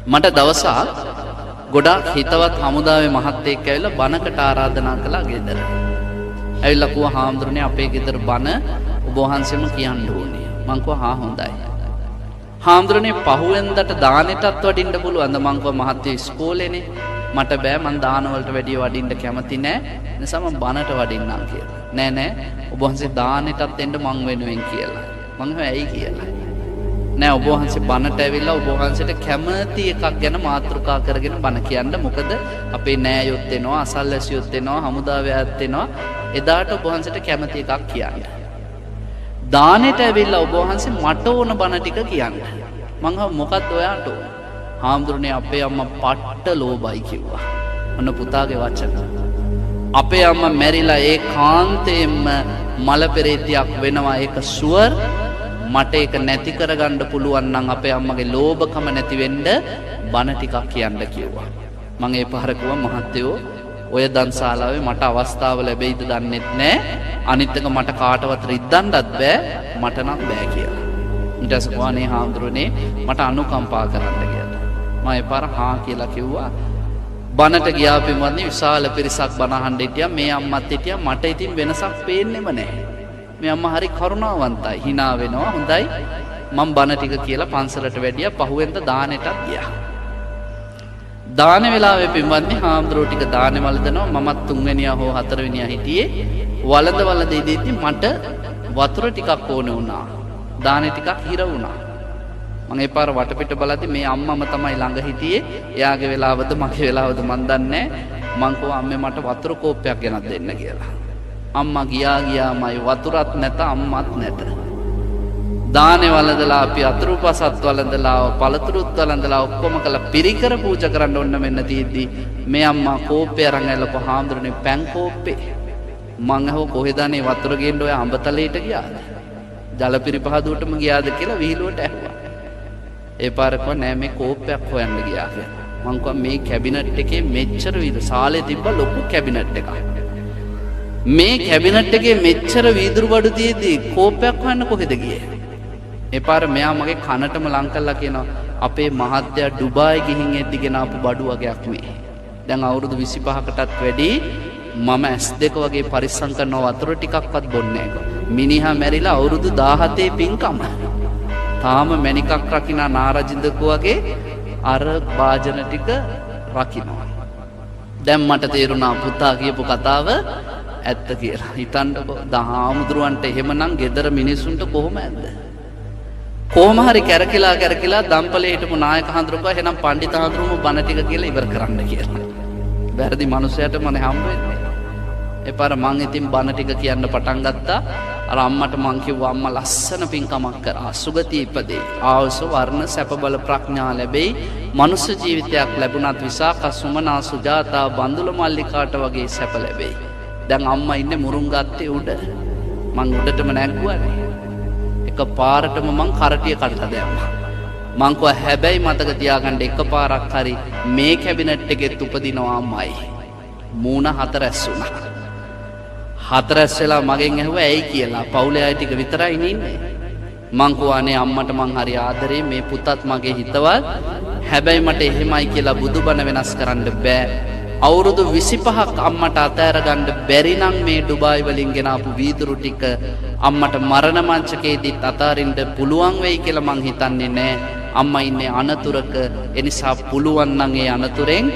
මට දවසක් ගොඩාක් හිතවත් හමුදාවේ මහත්තයෙක් ඇවිල්ලා බණකට ආරාධනා කළා ගෙදර. ඇවිල්ලා කිව්වා හාමුදුරනේ අපේ ගෙදර බණ ඔබ වහන්සේම කියන්න ඕනේ. මං කිව්වා හා හොඳයි. හාමුදුරනේ පහුවෙන්දට දානෙටත් වඩින්න පුළුවන්ද? මං කිව්වා මහත්තයෝ ඉස්කෝලේනේ මට බෑ මං දාන වලට වැඩිය වඩින්න කැමති නෑ. ඒ නිසා මං බණට වඩින්නම් කියලා. නෑ ඔබ වහන්සේ දානෙටත් එන්න මං වෙනුවෙන් කියලා. මං කිව්වා ඇයි කියලා. නෑ ඔබ වහන්සේ බණට ඇවිල්ලා ඔබ වහන්සේට කැමති එකක් ගැන මාතෘකා කරගෙන බණ කියන්න. මොකද අපේ නෑයොත් එනවා, අසල්වැසියොත් එනවා, හමුදාවේ අයත් එනවා. එදාට ඔබ වහන්සේට කැමති එකක් කියන්න. දානෙට ඇවිල්ලා ඔබ වහන්සේ මට ඕන බණ ටික කියන්න. මං අහුව මොකක්ද ඔයාට ඕන? හාමුදුරනේ අපේ අම්මා පට්ට ලෝභයි කිව්වා. ඔන්න පුතාගේ වචන. අපේ අම්මා මැරිලා ඒ කාන්තේම මල පෙරේතයක් වෙනවා. ඒක ෂුවර්. මට ඒක නැති කරගන්න පුළුවන් නම් අපේ අම්මගේ ලෝභකම නැති වෙන්න බණ ටිකක් කියන්න කිව්වා. මම ඒ පාර කිව්වා මහත්තයෝ ඔය දන්ශාලාවේ මට අවස්ථාව ලැබෙයිද දන්නෙත් නෑ. අනිත් එක මට කාටවත් රිද්දන්නත් බෑ. මට නම් බෑ කියලා. ඊට පස්සේ කොහොනේ හාමුදුරනේ මට අනුකම්පා කරන්න කියලා. මම ඒ පාර හා කියලා කිව්වා. බණට ගියා පින්වත්නි විශාල පිරිසක් බණ අහන්න හිටියා. මේ අම්මත් හිටියා. මට ඉතින් වෙනසක් පේන්නෙම නෑ. මේ අම්මා හරි කරුණාවන්තයි. hina වෙනවා. හොඳයි. මම බණ ටික කියලා පන්සලට වැඩියා. පහුවෙන්ද දානෙටත් ගියා. දාන වෙලාවේ පින්වත්නි හාමුදුරුවෝ ටික දානෙ වළඳනවා. මමත් තුන්වෙනියා හෝ හතරවෙනියා හිටියේ. වළඳ දෙද්දි මට වතුර ටිකක් ඕනේ වුණා. දානෙ ටිකක් හිර වුණා. මම ඒ පාර වටපිට බලද්දි මේ අම්මම තමයි ළඟ හිටියේ. එයාගේ වෙලාවද මගේ වෙලාවද මන් දන්නේ නැහැ. මං කිව්වා අම්මේ මට වතුර කෝප්පයක් ගෙනත් දෙන්න කියලා. අම්මා ගියාමයි වතුරත් නැත අම්මත් නැත. දානේ වළඳලා අපි අතුරුපසත් වළඳලා පළතුරුත් වළඳලා ඔක්කොම කළා පිරිකර පූජා කරන්න ඕන මෙන්න තියෙද්දි මේ අම්මා කෝප්පේ අරන් ඇල්ලපු හාමුදුරනේ පැන් කෝප්පේ. මං අහුව කොහෙද අනේ වතුර ගේන්න ඔය අඹතලයට ගියාද? ජලපිරිපහදුවටම ගියාද කියලා විහිළුවට ඇහුවා. ඒ පාරක නෑ මේ කෝප්පයක් හොයන්න ගියා කියලා. මං කිව්වා මේ කැබිනට් එකේ මෙච්චර විතර සාලේ තිබ්බ ලොකු කැබිනට් එකක්. මේ කැබිනට් එකේ මෙච්චර වීදුරු බඩු තියේදී කෝප්පයක් හොයන්න කොහෙද ගියේ? ඒ පාර මෙයා මගේ කනටම ලං කළා කියනවා අපේ මහත්තයා ඩුබායි ගිහින් එද්දි ගෙනාපු බඩු වගේක් මේ. දැන් අවුරුදු 25කටත් වැඩි මම S2 වගේ පරිස්සම් කරන වතුර ටිකක්වත් බොන්නේ නැහැ. මිනිහා මැරිලා අවුරුදු 17 පින්කම. තාම මැණිකක් රකින්න නාරජින්දක වගේ අර වාජන ටික රකින්නවා. දැන් මට තේරුණා පුතා කියපු කතාව ඇත්ත කියලා. හිතන්නකෝ දහාමුදුරන්ට එහෙමනම් ගෙදර මිනිසුන්ට කොහොම ඇද්ද? කොහොම හරි කැරකිලා දම්පලේ හිටපු නායක හඳුරුකෝ එහෙනම් පඬිත හඳුරුම බණ ටික කියලා ඉවර කරන්න කියලා. වැරදි මනුස්සයට මම හම්බ වෙන්නේ. ඒ පාර මං ඉතින් බණ ටික කියන්න පටන් ගත්තා. අර අම්මට මං කිව්වා අම්මා ලස්සන පින්කමක් කරා. සුගතිය ඉපදේ. ආවස වර්ණ සැප බල ප්‍රඥා ලැබෙයි. මනුෂ්‍ය ජීවිතයක් ලැබුණත් විසාක සුමනා සුජාතා බන්දුල මල්ලිකාට වගේ සැප ලැබෙයි. දැන් අම්මා ඉන්නේ මුරුංගත්තේ උඩ. මං උඩටම නැග්ගුවානේ. එක පාරටම මං කරටිය කඩලා දැම්මා. මං කිව්වා හැබැයි මතක තියාගන්න එක පාරක් හරි මේ කැබිනට් එකෙත් උපදිනවා අම්මයි. මූණ හතරැස් වුණා. හතරැස් වෙලා මගෙන් ඇහුවා ඇයි කියලා. පවුලේ අය ටික විතරයි ඉන්නේ. මං කිව්වානේ අම්මට මං හරි ආදරේ මේ පුතත් මගේ හිතවත්. හැබැයි මට එහෙමයි කියලා බුදුබණ වෙනස් කරන්න බෑ. අවුරුදු 25ක් අම්මට අතෑර ගන්න බැරි නම් මේ ඩුබායි වලින් ගෙනාපු වීදුරු ටික අම්මට මරණ මංචකයේදීත් අතාරින්න පුළුවන් වෙයි කියලා මං හිතන්නේ නෑ. අම්මා ඉන්නේ අනතුරක. ඒ නිසා පුළුවන් නම් ඒ අනතුරෙන්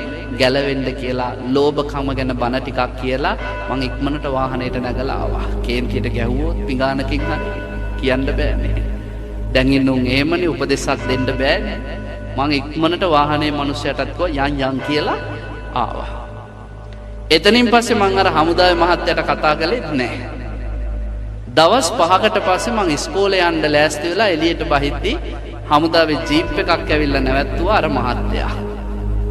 ගැලවෙන්න කියලා ලෝභකම ගැන බණ ටිකක් කියලා මං ඉක්මනට වාහනේට නැගලා ආවා. කේන්තියට ගැහුවොත් පිඟානකින් හරි කියන්න බෑනේ. දැන් ඉන්නුන් එහෙමනේ උපදේශක් දෙන්න බෑනේ. මං ඉක්මනට වාහනේ මිනිස්සයටත් කිව්වා යන් කියලා ආවා. එතනින් පස්සේ මං අර හමුදාවේ මහත්තයාට කතා කළෙත් නැහැ. දවස් 5කට පස්සේ මං ඉස්කෝලේ යන්න ලෑස්ති වෙලා එළියට බහිද්දි හමුදාවේ ජීප් එකක් ඇවිල්ලා නැවැත්තුවා අර මහත්තයා.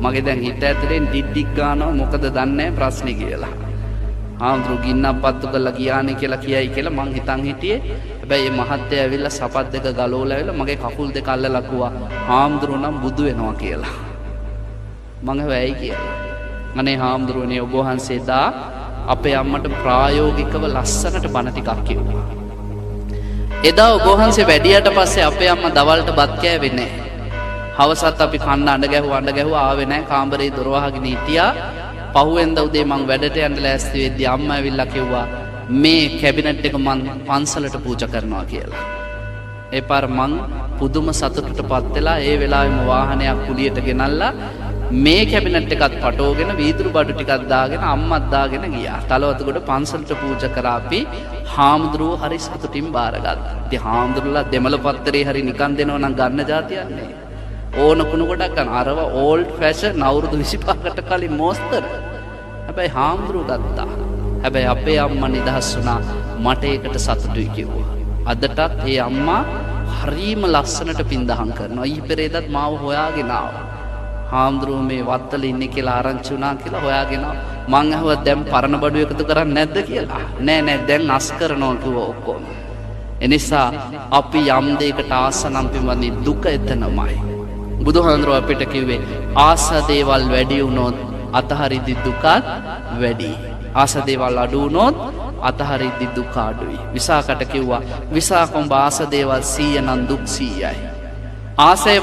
මගේ දැන් හිත ඇතුලෙන් ඩිඩ්ඩික් ගන්නවා මොකද දන්නේ ප්‍රශ්නේ කියලා. ආන්දරු ගින්නක් පත්තු කරලා ගියානේ කියලා කියයි කියලා මං හිතන් හිටියේ. හැබැයි මේ මහත්තයා ඇවිල්ලා සපත් දෙක ගලවලා ඇවිල්ලා මගේ කකුල් දෙක අල්ලලා කිව්වා ආන්දරු නම් බුදු වෙනවා කියලා. මං ඇයි කියලා. අනේ හාමුදුරුවනේ ඔබ වහන්සේ දා අපේ අම්මට ප්‍රායෝගිකව ලස්සනට බණ ටිකක් කිව්වා. එදා ඔබ වහන්සේ වැඩියට පස්සේ අපේ අම්මා දවල්ට බත් කෑවේ නැහැ. හවසත් අපි කන්න අඬ ගැහුවා ආවේ නැහැ. කාමරේ දොර වහගෙන හිටියා. පහුවෙන්ද උදේ මං වැඩට යන්න ලෑස්ති වෙද්දී අම්මා ඇවිල්ලා කිව්වා මේ කැබිනට් එක මං පන්සලට පූජා කරනවා කියලා. ඒ පාර මං පුදුම සතුටටපත් වෙලා ඒ වෙලාවෙම වාහනයක් කුලියට ගෙනල්ලා මේ කැබිනට් එකත් පටවගෙන වීදුරු බඩු ටිකක් දාගෙන අම්මත් දාගෙන ගියා. තලවතුගොඩ පන්සලට පූජා කරා අපි. හාමුදුරුවෝ හරි සතුටින් බාරගත්තා. ඉතින් හාමුදුරුවලා දෙමළ පත්තරේ හරි නිකන් දෙනවා නම් ගන්න જાතියක් නේ. ඕන කුණු ගොඩක් ගන්න. අරව ඕල්ඩ් ෆැෂන් අවුරුදු 25කට කලින් මෝස්තර. හැබැයි හාමුදුරුවෝ ගත්තා. හැබැයි අපේ අම්මා නිදහස් වුණා. මට ඒකට සතුටුයි කිව්වා. අදටත් ඒ අම්මා හරීම ලස්සනට පින්දහම් කරනවා. ඊ පෙරේදත් මාව හොයාගෙන ආවා. හාමුදුරුවෝ මේ වත්තල ඉන්නේ කියලා ආරංචි වුණා කියලා හොයාගෙන මං අහුවා දැන් පරණ බඩු එකතු කරන්නේ නැද්ද කියලා. නෑ දැන් අස් කරනවා කිව්වා ඔක්කොම. එනිසා අපි යම් දෙයකට ආස නම් පින්වත්නි දුක එතනමයි. බුදුහාමුදුරුවෝ අපිට කිව්වේ ආස දේවල් වැඩි වුණොත් අතහරිදි දුකත් වැඩි. ආස දේවල් අඩු වුණොත් අතහරිදි දුක අඩුයි. විසාකට කිව්වා විසාක උඹ ආස දේවල් 100 නම් දුක් 100යි. ආසය